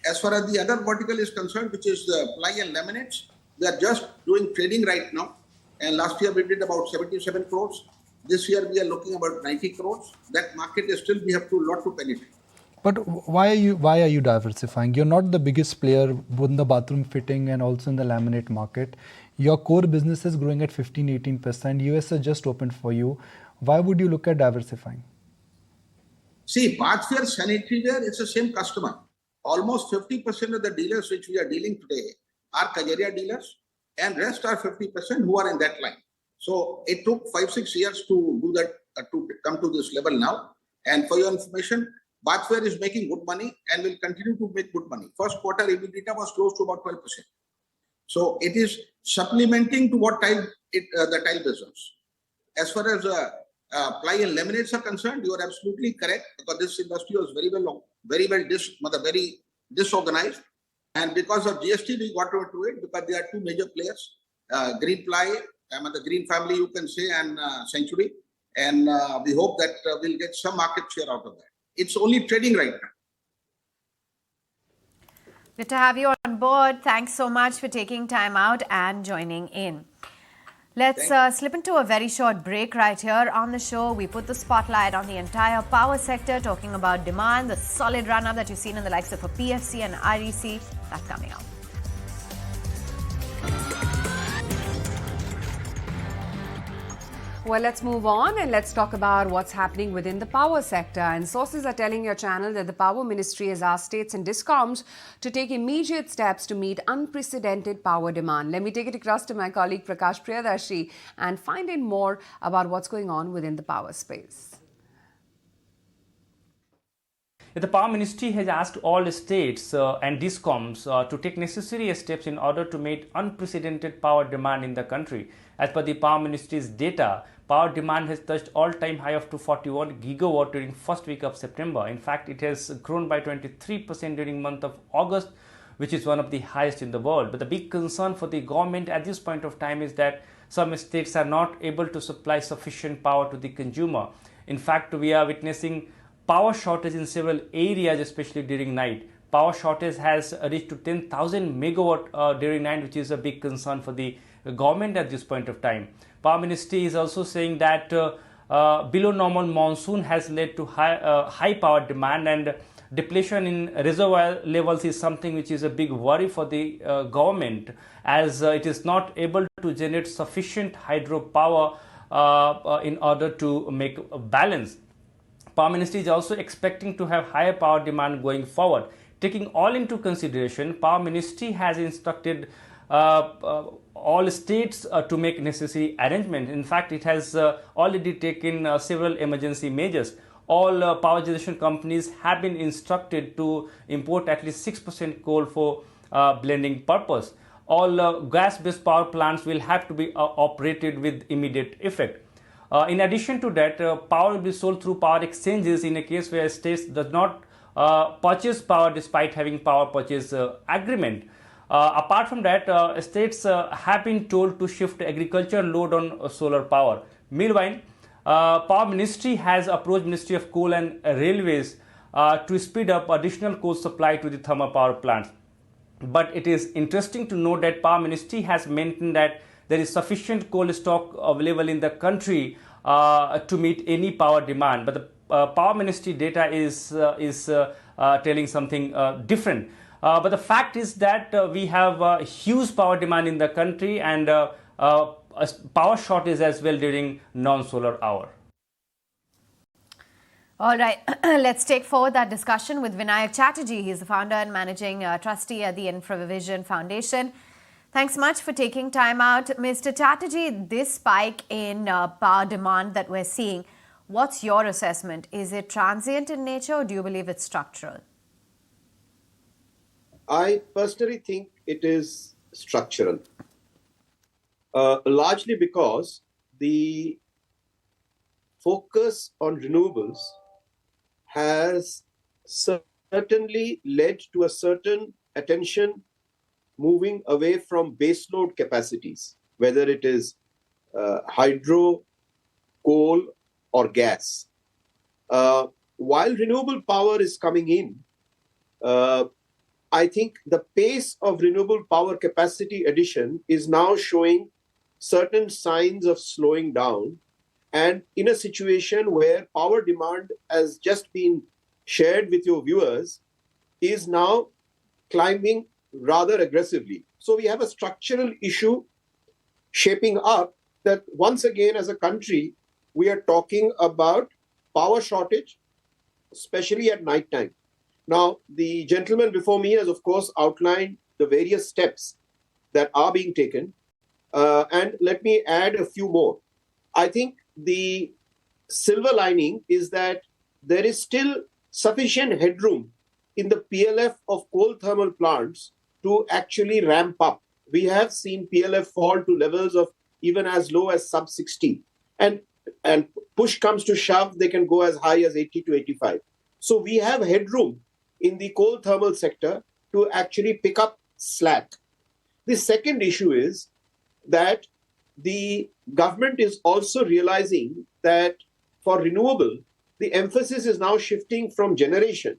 As far as the other vertical is concerned, which is the ply and laminates, we are just doing trading right now. And last year we did about 77 crores. This year we are looking about 90 crores. That market is still, we have a lot to penetrate. But why are you diversifying? You're not the biggest player both in the bathroom fitting and also in the laminate market. Your core business is growing at 15-18%. US has just opened for you. Why would you look at diversifying? See, bathware, sanitary ware, it's the same customer. Almost 50% of the dealers which we are dealing today are Kajaria dealers, and rest are 50% who are in that line. So it took 5-6 years to do that, to come to this level now. And for your information, bathware is making good money and will continue to make good money. First quarter EBITDA was close to about 12%. So it is supplementing to what the tile business. As far as ply and laminates are concerned, you are absolutely correct, because this industry was very disorganized. And because of GST, we got into it because there are 2 major players, Green Ply, the Green family you can say, and Century. And we hope that we'll get some market share out of that. It's only trading right now. Good to have you on board. Thanks so much for taking time out and joining in. Let's slip into a very short break right here on the show. We put the spotlight on the entire power sector, talking about demand, the solid run-up that you've seen in the likes of a PFC and REC. That's coming up. Well, let's move on and let's talk about what's happening within the power sector. And sources are telling your channel that the Power Ministry has asked states and discoms to take immediate steps to meet unprecedented power demand. Let me take it across to my colleague Prakash Priyadarshi and find out more about what's going on within the power space. The Power Ministry has asked all states and DISCOMs to take necessary steps in order to meet unprecedented power demand in the country. As per the Power Ministry's data, power demand has touched all-time high of 241 gigawatt during first week of September. In fact, it has grown by 23% during month of August, which is one of the highest in the world. But the big concern for the government at this point of time is that some states are not able to supply sufficient power to the consumer. In fact, we are witnessing power shortage in several areas, especially during night. Power shortage has reached to 10,000 megawatt during night, which is a big concern for the government at this point of time. Power Ministry is also saying that below normal monsoon has led to high power demand, and depletion in reservoir levels is something which is a big worry for the government, as it is not able to generate sufficient hydropower in order to make a balance. Power Ministry is also expecting to have higher power demand going forward. Taking all into consideration, Power Ministry has instructed all states to make necessary arrangements. In fact, it has already taken several emergency measures. All power generation companies have been instructed to import at least 6% coal for blending purpose. All gas-based power plants will have to be operated with immediate effect. In addition to that, power will be sold through power exchanges in a case where states does not purchase power despite having power purchase agreement. Apart from that, states have been told to shift agriculture load on solar power. Meanwhile, Power Ministry has approached Ministry of Coal and Railways to speed up additional coal supply to the thermal power plants. But it is interesting to note that Power Ministry has maintained that there is sufficient coal stock available in the country to meet any power demand. But the Power Ministry data is telling something different. But the fact is that we have huge power demand in the country and power shortage as well during non-solar hour. All right, let's take forward that discussion with Vinayak Chatterjee. He's the founder and managing trustee at the Infravision Foundation. Thanks much for taking time out. Mr. Chatterjee, this spike in power demand that we're seeing, what's your assessment? Is it transient in nature or do you believe it's structural? I personally think it is structural, largely because the focus on renewables has certainly led to a certain attention moving away from baseload capacities, whether it is hydro, coal, or gas. While renewable power is coming in, I think the pace of renewable power capacity addition is now showing certain signs of slowing down. And in a situation where power demand has just been shared with your viewers, is now climbing rather aggressively. So we have a structural issue shaping up that once again as a country, we are talking about power shortage, especially at night time. Now, the gentleman before me has, of course, outlined the various steps that are being taken. And let me add a few more. I think the silver lining is that there is still sufficient headroom in the PLF of coal thermal plants to actually ramp up. We have seen PLF fall to levels of even as low as sub 60. And push comes to shove, they can go as high as 80 to 85. So we have headroom in the coal thermal sector to actually pick up slack. The second issue is that the government is also realizing that for renewable, the emphasis is now shifting from generation,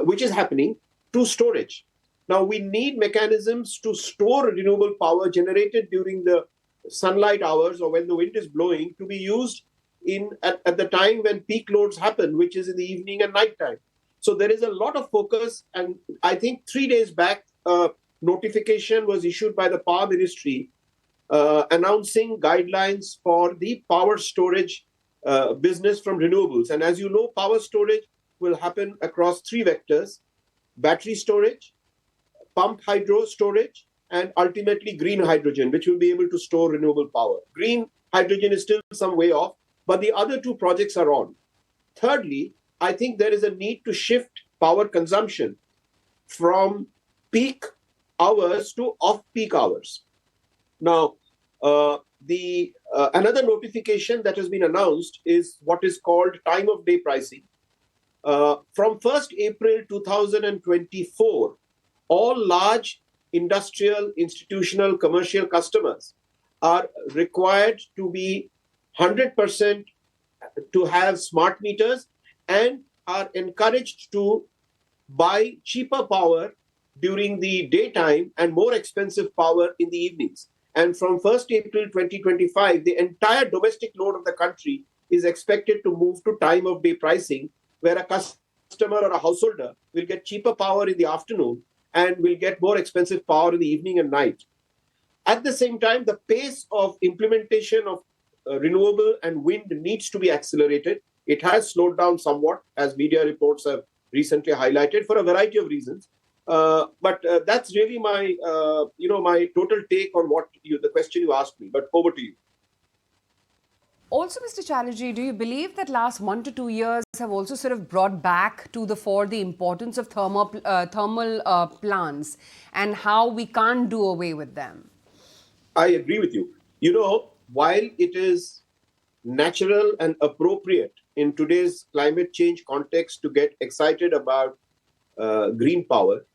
which is happening, to storage. Now, we need mechanisms to store renewable power generated during the sunlight hours or when the wind is blowing to be used at the time when peak loads happen, which is in the evening and night time. So there is a lot of focus. And I think 3 days back, a notification was issued by the Power Ministry announcing guidelines for the power storage business from renewables. And as you know, power storage will happen across 3 vectors: battery storage, pump hydro storage, and ultimately green hydrogen, which will be able to store renewable power. Green hydrogen is still some way off, but the other 2 projects are on. Thirdly, I think there is a need to shift power consumption from peak hours to off-peak hours. Now, another notification that has been announced is what is called time of day pricing. From 1st April 2024, all large industrial, institutional, commercial customers are required to be 100% to have smart meters and are encouraged to buy cheaper power during the daytime and more expensive power in the evenings. And from 1st April 2025, the entire domestic load of the country is expected to move to time of day pricing, where a customer or a householder will get cheaper power in the afternoon and will get more expensive power in the evening and night. At the same time, the pace of implementation of renewable and wind needs to be accelerated. It has slowed down somewhat, as media reports have recently highlighted, for a variety of reasons. But that's really my, my total take on the question you asked me. But over to you. Also, Mr. Chatterjee, do you believe that last 1 to 2 years have also sort of brought back to the fore the importance of thermal plants and how we can't do away with them? I agree with you. While it is natural and appropriate in today's climate change context to get excited about green power,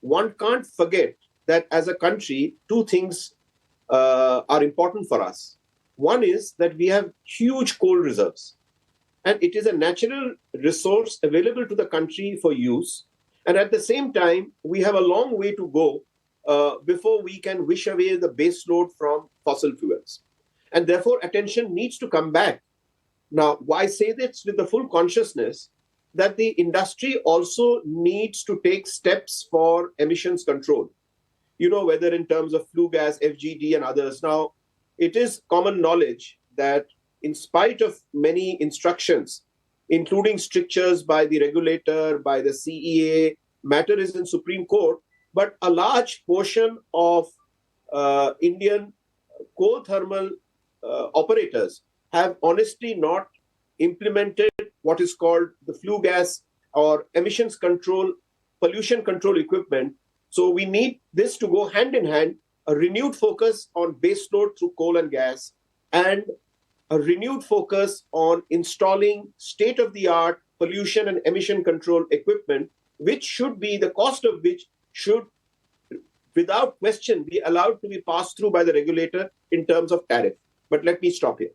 one can't forget that as a country, two things are important for us. One is that we have huge coal reserves, and it is a natural resource available to the country for use. And at the same time, we have a long way to go before we can wish away the base load from fossil fuels. And therefore, attention needs to come back. Now, why say this with the full consciousness that the industry also needs to take steps for emissions control, whether in terms of flue gas, FGD, and others. Now, it is common knowledge that in spite of many instructions, including strictures by the regulator, by the CEA, matter is in Supreme Court, but a large portion of Indian coal thermal operators have honestly not implemented what is called the flue gas or emissions control, pollution control equipment. So we need this to go hand in hand, a renewed focus on base load through coal and gas, and a renewed focus on installing state-of-the-art pollution and emission control equipment, which should be, the cost of which should, without question, be allowed to be passed through by the regulator in terms of tariff. But let me stop here.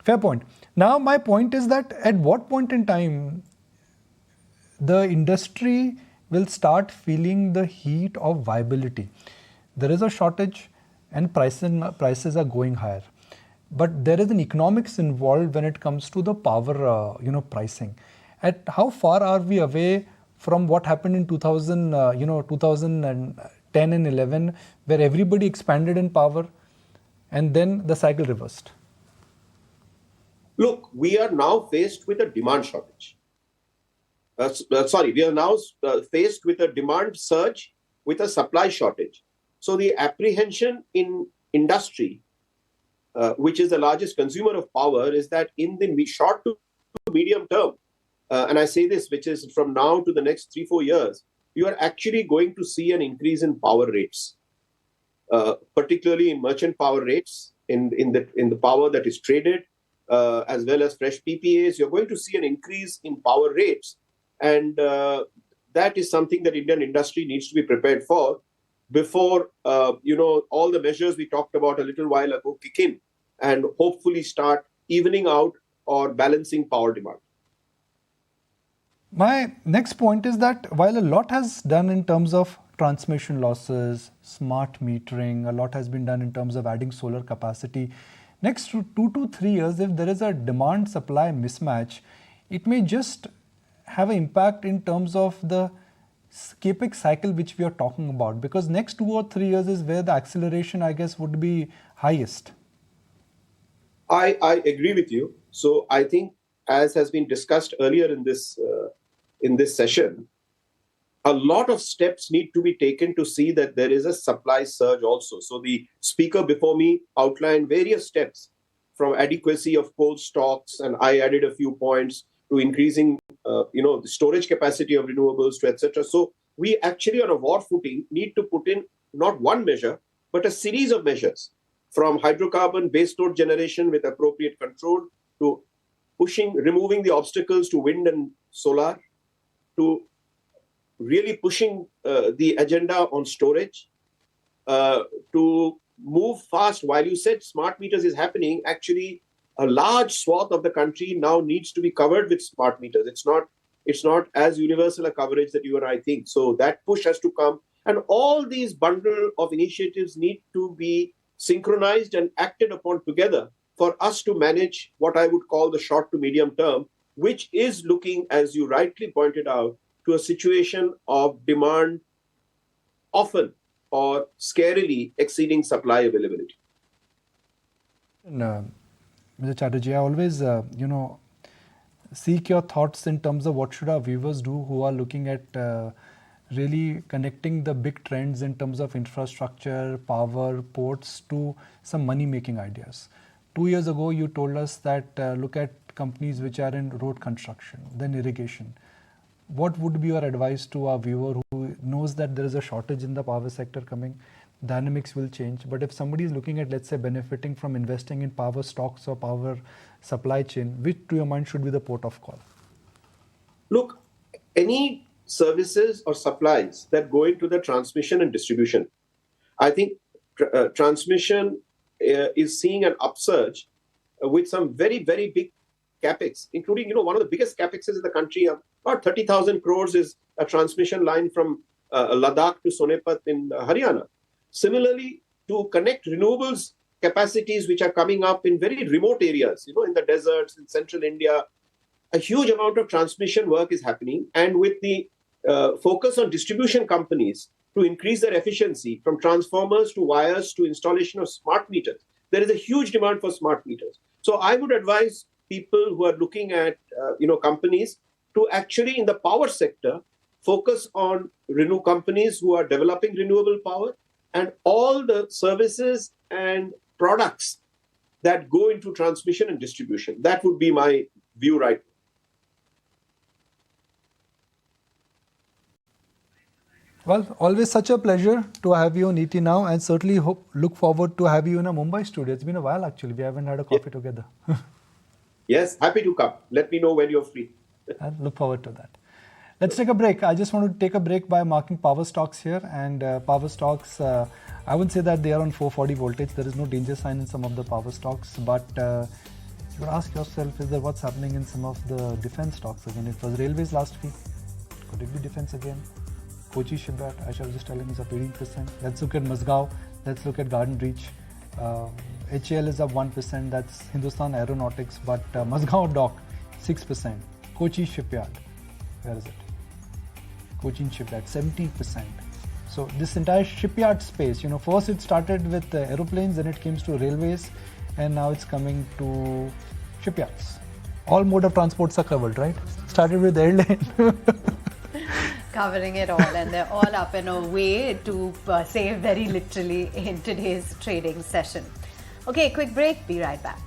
Fair point. Now, my point is that at what point in time the industry will start feeling the heat of viability? There is a shortage and prices are going higher. But there is an economics involved when it comes to the power pricing. At how far are we away from what happened in 2010 and 11, where everybody expanded in power and then the cycle reversed? Look, we are now faced with a demand shortage. We are now faced with a demand surge with a supply shortage. So the apprehension in industry, which is the largest consumer of power, is that in the short to medium term, and I say this, which is from now to the next 3-4 years, you are actually going to see an increase in power rates, particularly in merchant power rates, in the power that is traded, as well as fresh PPAs. You're going to see an increase in power rates, and that is something that Indian industry needs to be prepared for before all the measures we talked about a little while ago kick in and hopefully start evening out or balancing power demand. My next point is that while a lot has done in terms of transmission losses, smart metering, a lot has been done in terms of adding solar capacity, next 2 to 3 years, if there is a demand-supply mismatch, it may just have an impact in terms of the capex cycle which we are talking about, because next 2 or 3 years is where the acceleration, I guess, would be highest. I agree with you. So I think, as has been discussed earlier in this session, a lot of steps need to be taken to see that there is a supply surge also. So the speaker before me outlined various steps. from adequacy of coal stocks, and I added a few points to increasing, the storage capacity of renewables, to etc. So we actually, on a war footing, need to put in not one measure, but a series of measures, from hydrocarbon base load generation with appropriate control to removing the obstacles to wind and solar, to really pushing the agenda on storage, to move fast. While you said smart meters is happening, actually a large swath of the country now needs to be covered with smart meters. It's not as universal a coverage that you and I think. So that push has to come. And all these bundle of initiatives need to be synchronized and acted upon together for us to manage what I would call the short to medium term, which is looking, as you rightly pointed out, to a situation of demand often or scarily exceeding supply availability. And, Mr. Chatterjee, I always, seek your thoughts in terms of what should our viewers do who are looking at really connecting the big trends in terms of infrastructure, power, ports to some money-making ideas. 2 years ago, you told us that look at companies which are in road construction, then irrigation. What would be your advice to our viewer who knows that there is a shortage in the power sector coming? Dynamics will change. But if somebody is looking at, let's say, benefiting from investing in power stocks or power supply chain, which to your mind should be the port of call? Look, any services or supplies that go into the transmission and distribution, I think transmission is seeing an upsurge with some very, very big capex, including, one of the biggest capexes in the country, about 30,000 crores is a transmission line from Ladakh to Sonepat in Haryana. Similarly, to connect renewables capacities which are coming up in very remote areas, in the deserts, in central India, a huge amount of transmission work is happening. And with the focus on distribution companies to increase their efficiency, from transformers to wires to installation of smart meters, there is a huge demand for smart meters. So I would advise people who are looking at, companies to actually, in the power sector, focus on companies who are developing renewable power and all the services and products that go into transmission and distribution. That would be my view right now. Well, always such a pleasure to have you on ET Now, and certainly look forward to have you in a Mumbai studio. It's been a while actually. We haven't had a coffee together. Yes, happy to come. Let me know when you're free. I look forward to that. Let's take a break. I just want to take a break by marking power stocks here. And power stocks, I would say that they are on 440 voltage. There is no danger sign in some of the power stocks. But you would ask yourself, is there what's happening in some of the defense stocks again? It was railways last week. Could it be defense again? Kochi Shipyard, I was just telling, is up 18%. Let's look at Mazgaon. Let's look at Garden Reach. HAL is up 1%. That's Hindustan Aeronautics. But Mazgaon Dock, 6%. Kochi Shipyard, where is it? Cochin Shipyard, 17%. So this entire shipyard space, first it started with aeroplanes, then it came to railways, and now it's coming to shipyards. All mode of transports are covered, right? Started with airline. Covering it all, and they're all up and away, to say very literally, in today's trading session. Okay, quick break. Be right back.